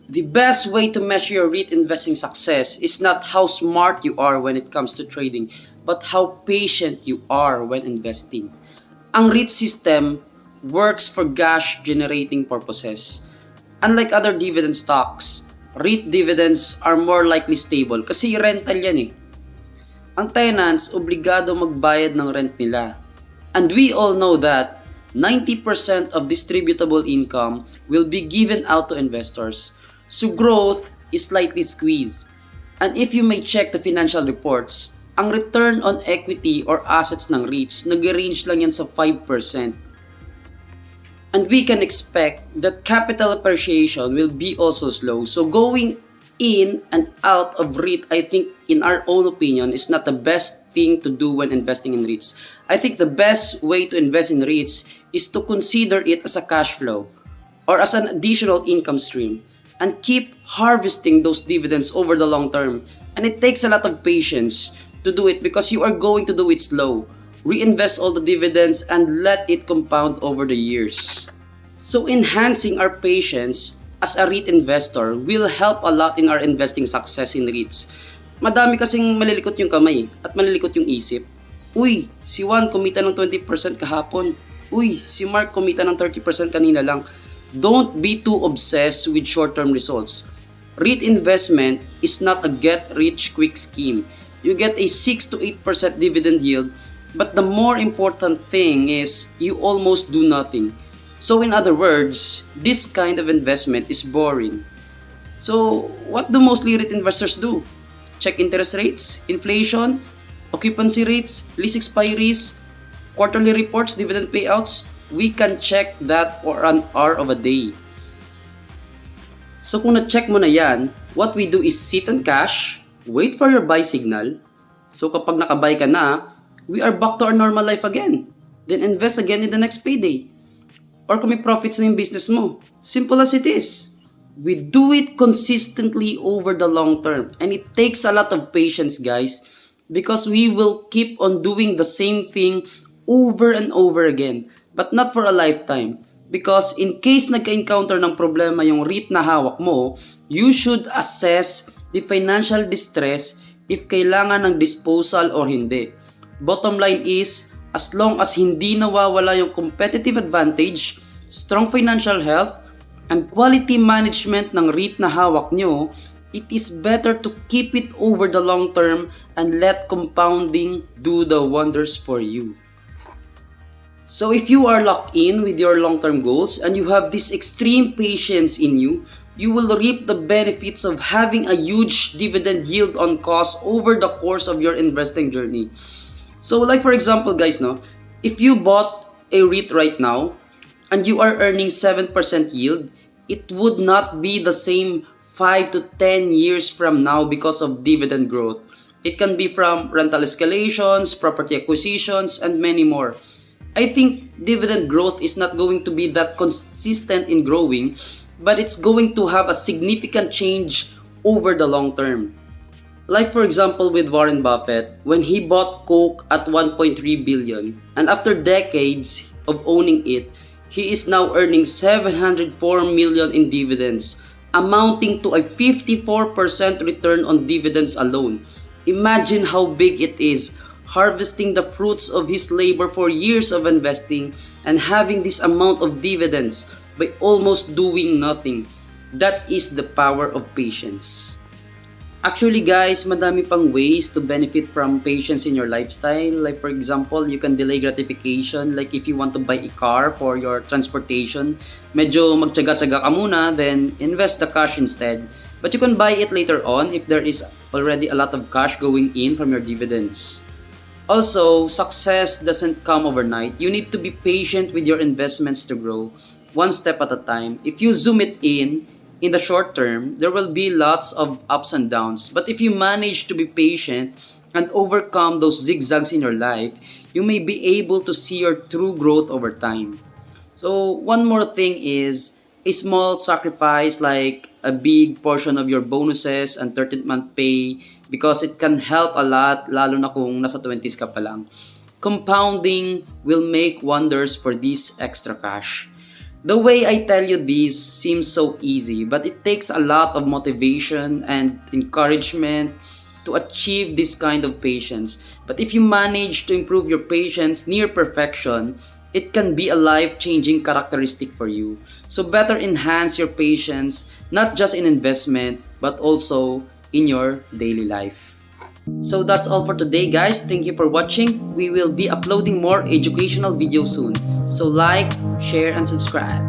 The best way to measure your REIT investing success is not how smart you are when it comes to trading, but how patient you are when investing. Ang REIT system works for cash generating purposes. Unlike other dividend stocks, REIT dividends are more likely stable kasi rental yan eh. Ang tenants obligado magbayad ng rent nila. And we all know that 90% of distributable income will be given out to investors. So growth is slightly squeezed. And if you may check the financial reports, ang return on equity or assets ng REITs nag-range lang yan sa 5%. And we can expect that capital appreciation will be also slow. So going in and out of REIT, I think in our own opinion, is not the best thing to do when investing in REITs. I think the best way to invest in REITs is to consider it as a cash flow or as an additional income stream and keep harvesting those dividends over the long term. And it takes a lot of patience to do it because you are going to do it slow. Reinvest all the dividends and let it compound over the years. So enhancing our patience as a REIT investor will help a lot in our investing success in REITs. Madami kasing malilikot yung kamay at malilikot yung isip. Uy, si Juan kumita ng 20% kahapon. Uy, si Mark kumita ng 30% kanina lang. Don't be too obsessed with short-term results. REIT investment is not a get-rich-quick scheme. You get a 6 to 8% dividend yield, but the more important thing is you almost do nothing. So in other words, this kind of investment is boring. So what do mostly REIT investors do? Check interest rates, inflation, occupancy rates, lease expiries, quarterly reports, dividend payouts. We can check that for an hour of a day. So kung na-check mo na yan, what we do is sit on cash, wait for your buy signal. So kapag nakabuy ka na, we are back to our normal life again. Then invest again in the next payday. Or kung may profits na yung business mo. Simple as it is. We do it consistently over the long term. And it takes a lot of patience, guys. Because we will keep on doing the same thing over and over again. But not for a lifetime. Because in case nagka-encounter ng problema yung REIT na hawak mo, you should assess the financial distress if kailangan ng disposal or hindi. Bottom line is, as long as hindi nawawala yung competitive advantage, strong financial health, and quality management ng REIT na hawak nyo, it is better to keep it over the long term and let compounding do the wonders for you. So if you are locked in with your long-term goals and you have this extreme patience in you, you will reap the benefits of having a huge dividend yield on cost over the course of your investing journey. So like for example guys, no, if you bought a REIT right now and you are earning 7% yield, it would not be the same 5 to 10 years from now because of dividend growth. It can be from rental escalations, property acquisitions, and many more. I think dividend growth is not going to be that consistent in growing, but it's going to have a significant change over the long term. Like for example with Warren Buffett, when he bought Coke at 1.3 billion and after decades of owning it, he is now earning 704 million in dividends, amounting to a 54% return on dividends alone. Imagine how big it is, harvesting the fruits of his labor for years of investing and having this amount of dividends by almost doing nothing. That is the power of patience. Actually guys, madami pang ways to benefit from patience in your lifestyle. Like for example, you can delay gratification. Like if you want to buy a car for your transportation, medyo magtyaga-tyaga ka muna, then invest the cash instead. But you can buy it later on if there is already a lot of cash going in from your dividends. Also, success doesn't come overnight. You need to be patient with your investments to grow, one step at a time. If you zoom it in the short term, there will be lots of ups and downs. But if you manage to be patient and overcome those zigzags in your life, you may be able to see your true growth over time. So one more thing is a small sacrifice like a big portion of your bonuses and 13th month pay because it can help a lot lalo na kung nasa 20s ka pa lang. Compounding will make wonders for this extra cash. The way I tell you this seems so easy, but it takes a lot of motivation and encouragement to achieve this kind of patience. But if you manage to improve your patience near perfection, it can be a life-changing characteristic for you. So better enhance your patience, not just in investment, but also in your daily life. So that's all for today, guys. Thank you for watching. We will be uploading more educational videos soon. So like, share, and subscribe.